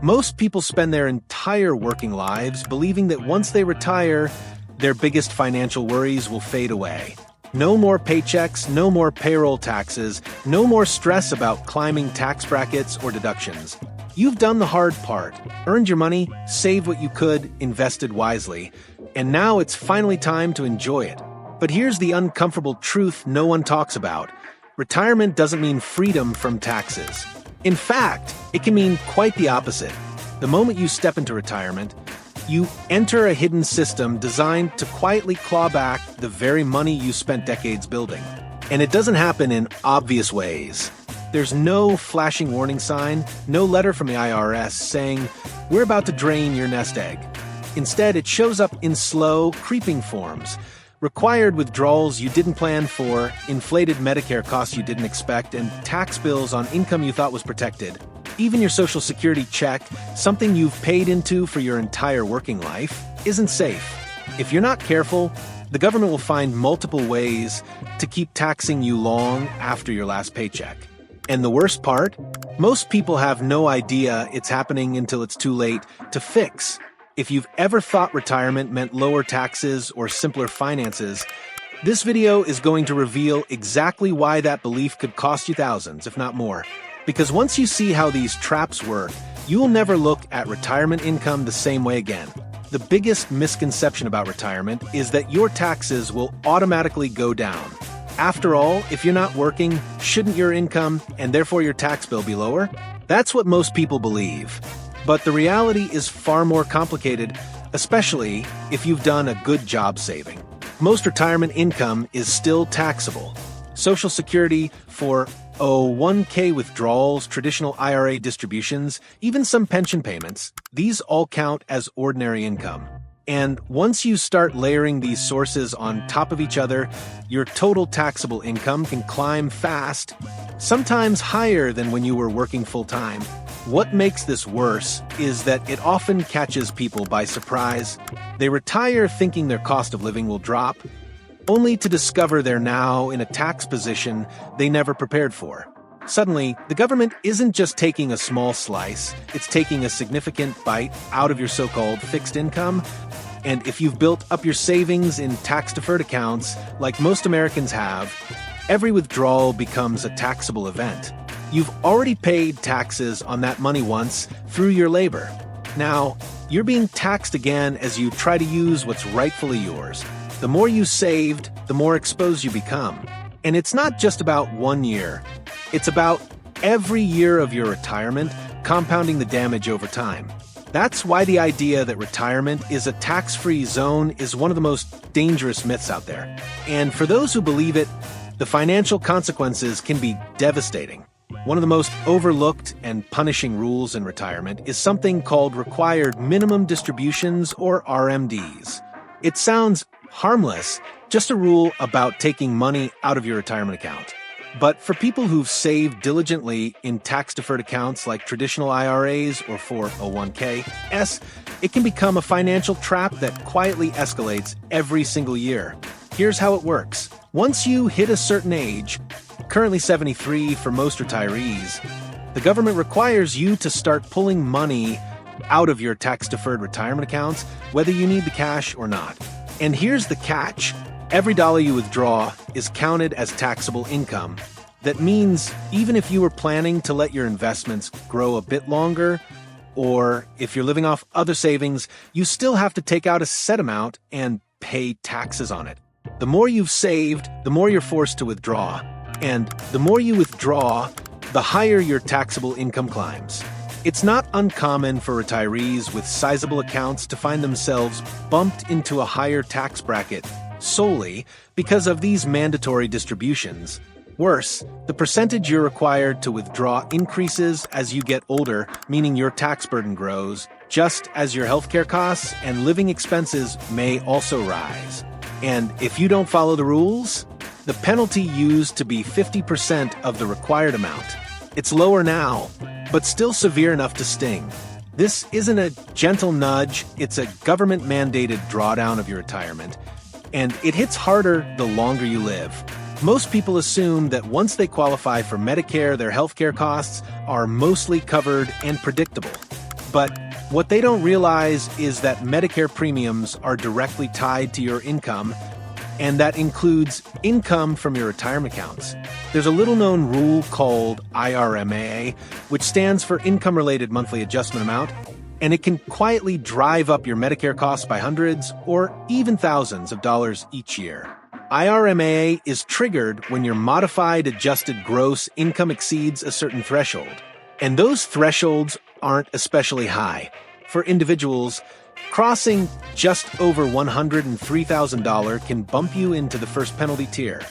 Most people spend their entire working lives believing that once they retire, their biggest financial worries will fade away. No more paychecks, no more payroll taxes, no more stress about climbing tax brackets or deductions. You've done the hard part, earned your money, saved what you could, invested wisely, and now it's finally time to enjoy it. But here's the uncomfortable truth no one talks about. Retirement doesn't mean freedom from taxes. In fact, it can mean quite the opposite. The moment you step into retirement, you enter a hidden system designed to quietly claw back the very money you spent decades building. And it doesn't happen in obvious ways. There's no flashing warning sign, no letter from the IRS saying, "We're about to drain your nest egg." Instead, it shows up in slow, creeping forms. Required withdrawals you didn't plan for, inflated Medicare costs you didn't expect, and tax bills on income you thought was protected. Even your Social Security check, something you've paid into for your entire working life, isn't safe. If you're not careful, the government will find multiple ways to keep taxing you long after your last paycheck. And the worst part? Most people have no idea it's happening until it's too late to fix. If you've ever thought retirement meant lower taxes or simpler finances, this video is going to reveal exactly why that belief could cost you thousands, if not more. Because once you see how these traps work, you'll never look at retirement income the same way again. The biggest misconception about retirement is that your taxes will automatically go down. After all, if you're not working, shouldn't your income, and therefore your tax bill, be lower? That's what most people believe. But the reality is far more complicated, especially if you've done a good job saving. Most retirement income is still taxable. Social Security, 401k withdrawals, traditional IRA distributions, even some pension payments, these all count as ordinary income. And once you start layering these sources on top of each other, your total taxable income can climb fast, sometimes higher than when you were working full-time. What makes this worse is that it often catches people by surprise. They retire thinking their cost of living will drop, only to discover they're now in a tax position they never prepared for. Suddenly, the government isn't just taking a small slice, it's taking a significant bite out of your so-called fixed income. And if you've built up your savings in tax-deferred accounts, like most Americans have, every withdrawal becomes a taxable event. You've already paid taxes on that money once through your labor. Now, you're being taxed again as you try to use what's rightfully yours. The more you saved, the more exposed you become. And it's not just about 1 year. It's about every year of your retirement, compounding the damage over time. That's why the idea that retirement is a tax-free zone is one of the most dangerous myths out there. And for those who believe it, the financial consequences can be devastating. One of the most overlooked and punishing rules in retirement is something called required minimum distributions, or RMDs. It sounds harmless, just a rule about taking money out of your retirement account. But for people who've saved diligently in tax-deferred accounts like traditional IRAs or 401ks, it can become a financial trap that quietly escalates every single year. Here's how it works. Once you hit a certain age, currently 73 for most retirees, the government requires you to start pulling money out of your tax-deferred retirement accounts, whether you need the cash or not. And here's the catch. Every dollar you withdraw is counted as taxable income. That means even if you were planning to let your investments grow a bit longer, or if you're living off other savings, you still have to take out a set amount and pay taxes on it. The more you've saved, the more you're forced to withdraw. And the more you withdraw, the higher your taxable income climbs. It's not uncommon for retirees with sizable accounts to find themselves bumped into a higher tax bracket solely because of these mandatory distributions. Worse, the percentage you're required to withdraw increases as you get older, meaning your tax burden grows, just as your healthcare costs and living expenses may also rise. And if you don't follow the rules, the penalty used to be 50% of the required amount. It's lower now, but still severe enough to sting. This isn't a gentle nudge, it's a government-mandated drawdown of your retirement. And it hits harder the longer you live. Most people assume that once they qualify for Medicare, their healthcare costs are mostly covered and predictable. But what they don't realize is that Medicare premiums are directly tied to your income, and that includes income from your retirement accounts. There's a little-known rule called IRMAA, which stands for Income-Related Monthly Adjustment Amount, and it can quietly drive up your Medicare costs by hundreds or even thousands of dollars each year. IRMAA is triggered when your modified adjusted gross income exceeds a certain threshold, and those thresholds aren't especially high. For individuals, crossing just over $103,000 can bump you into the first penalty tier.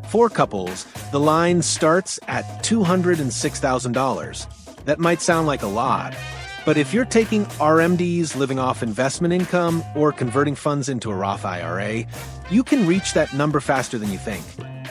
For couples, the line starts at $206,000. That might sound like a lot, but if you're taking RMDs, living off investment income, or converting funds into a Roth IRA, you can reach that number faster than you think.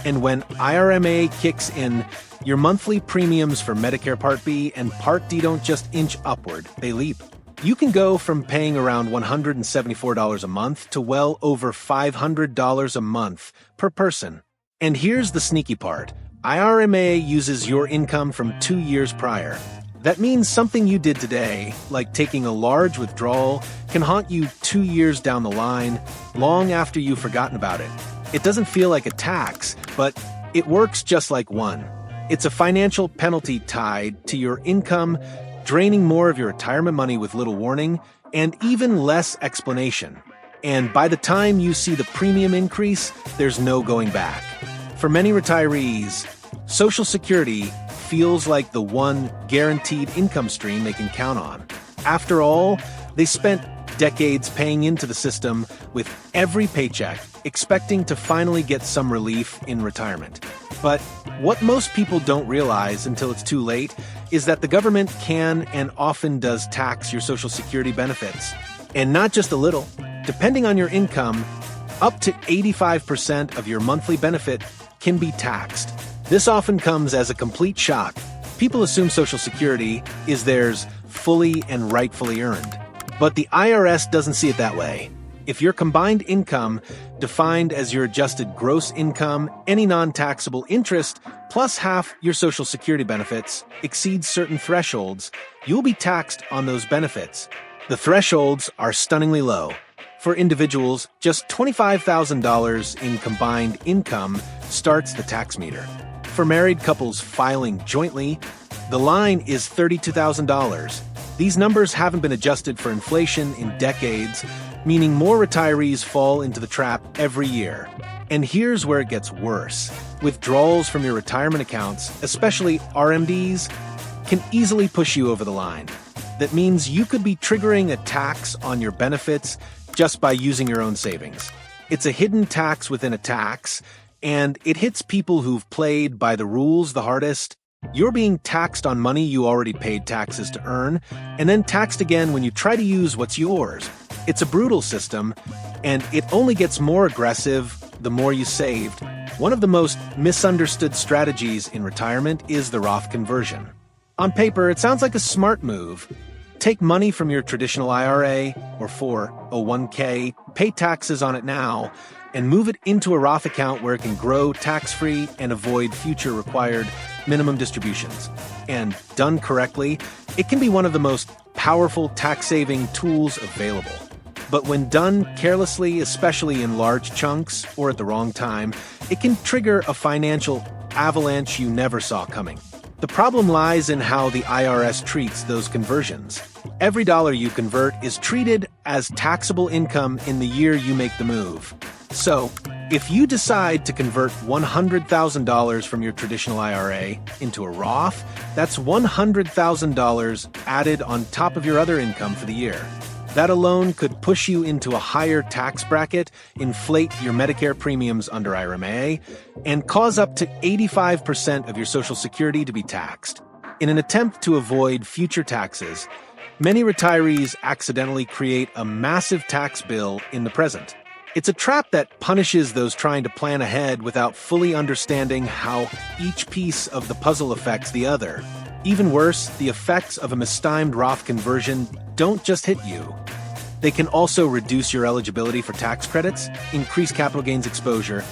And when IRMA kicks in, your monthly premiums for Medicare Part B and Part D don't just inch upward, they leap. You can go from paying around $174 a month to well over $500 a month per person. And here's the sneaky part. IRMA uses your income from 2 years prior. That means something you did today, like taking a large withdrawal, can haunt you 2 years down the line, long after you've forgotten about it. It doesn't feel like a tax, but it works just like one. It's a financial penalty tied to your income, draining more of your retirement money with little warning and even less explanation. And by the time you see the premium increase, there's no going back. For many retirees, Social Security feels like the one guaranteed income stream they can count on. After all, they spent decades paying into the system with every paycheck, expecting to finally get some relief in retirement. But what most people don't realize until it's too late is that the government can and often does tax your Social Security benefits. And not just a little. Depending on your income, up to 85% of your monthly benefit can be taxed. This often comes as a complete shock. People assume Social Security is theirs fully and rightfully earned. But the IRS doesn't see it that way. If your combined income, defined as your adjusted gross income, any non-taxable interest, plus half your Social Security benefits, exceeds certain thresholds, you'll be taxed on those benefits. The thresholds are stunningly low. For individuals, just $25,000 in combined income starts the tax meter. For married couples filing jointly, the line is $32,000. These numbers haven't been adjusted for inflation in decades, meaning more retirees fall into the trap every year. And here's where it gets worse. Withdrawals from your retirement accounts, especially RMDs, can easily push you over the line. That means you could be triggering a tax on your benefits just by using your own savings. It's a hidden tax within a tax, and it hits people who've played by the rules the hardest. You're being taxed on money you already paid taxes to earn, and then taxed again when you try to use what's yours. It's a brutal system, and it only gets more aggressive the more you saved. One of the most misunderstood strategies in retirement is the Roth conversion. On paper, it sounds like a smart move. Take money from your traditional IRA or 401k, pay taxes on it now, and move it into a Roth account where it can grow tax-free and avoid future required minimum distributions. And done correctly, it can be one of the most powerful tax-saving tools available. But when done carelessly, especially in large chunks or at the wrong time, it can trigger a financial avalanche you never saw coming. The problem lies in how the IRS treats those conversions. Every dollar you convert is treated as taxable income in the year you make the move. So, if you decide to convert $100,000 from your traditional IRA into a Roth, that's $100,000 added on top of your other income for the year. That alone could push you into a higher tax bracket, inflate your Medicare premiums under IRMA, and cause up to 85% of your Social Security to be taxed. In an attempt to avoid future taxes, many retirees accidentally create a massive tax bill in the present. It's a trap that punishes those trying to plan ahead without fully understanding how each piece of the puzzle affects the other. Even worse, the effects of a mistimed Roth conversion don't just hit you. They can also reduce your eligibility for tax credits, increase capital gains exposure,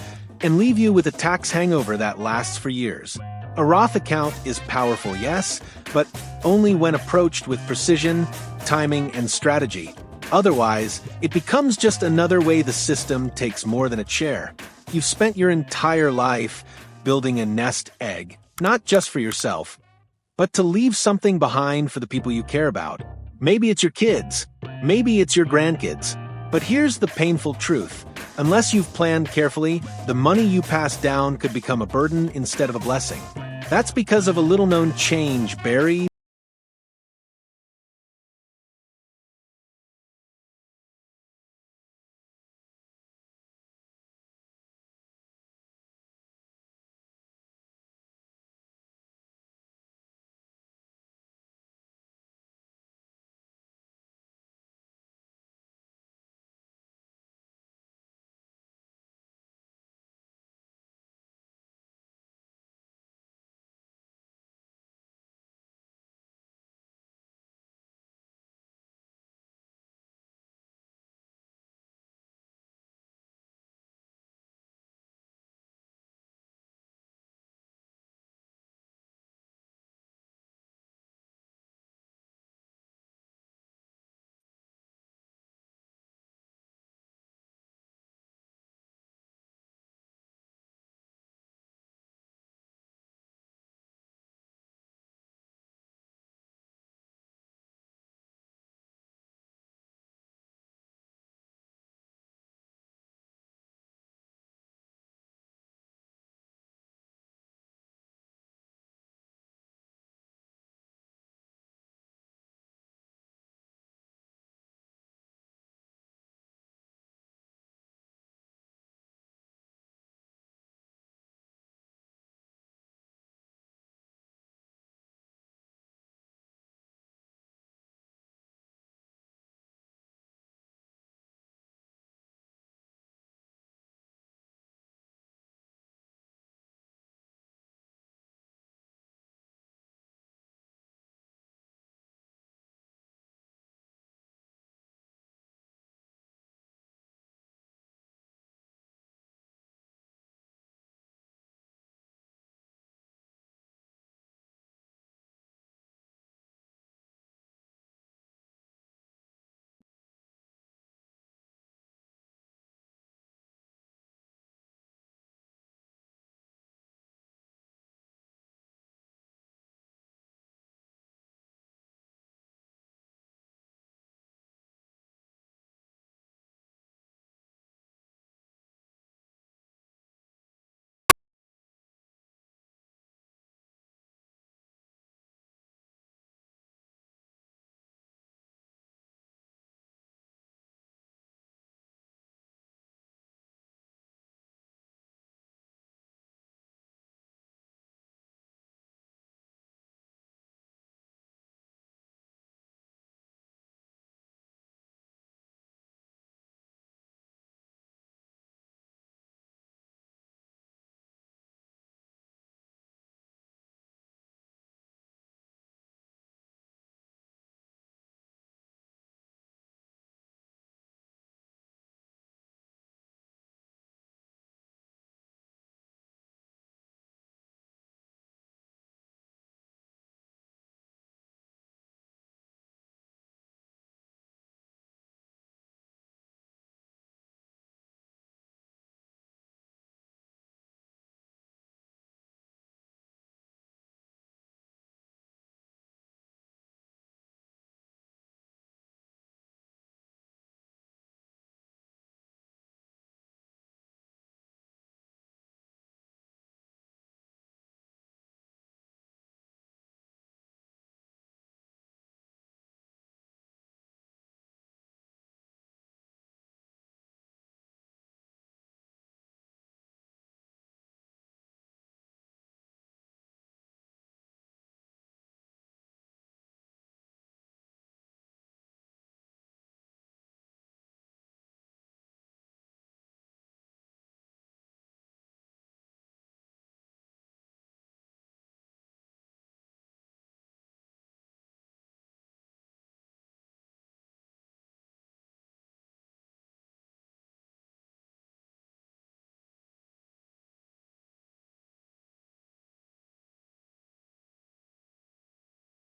and leave you with a tax hangover that lasts for years. A Roth account is powerful, yes, but only when approached with precision timing, and strategy. Otherwise, it becomes just another way the system takes more than its share. You've spent your entire life building a nest egg, not just for yourself, but to leave something behind for the people you care about. Maybe it's your kids, maybe it's your grandkids. But here's the painful truth. Unless you've planned carefully, the money you pass down could become a burden instead of a blessing. That's because of a little-known change buried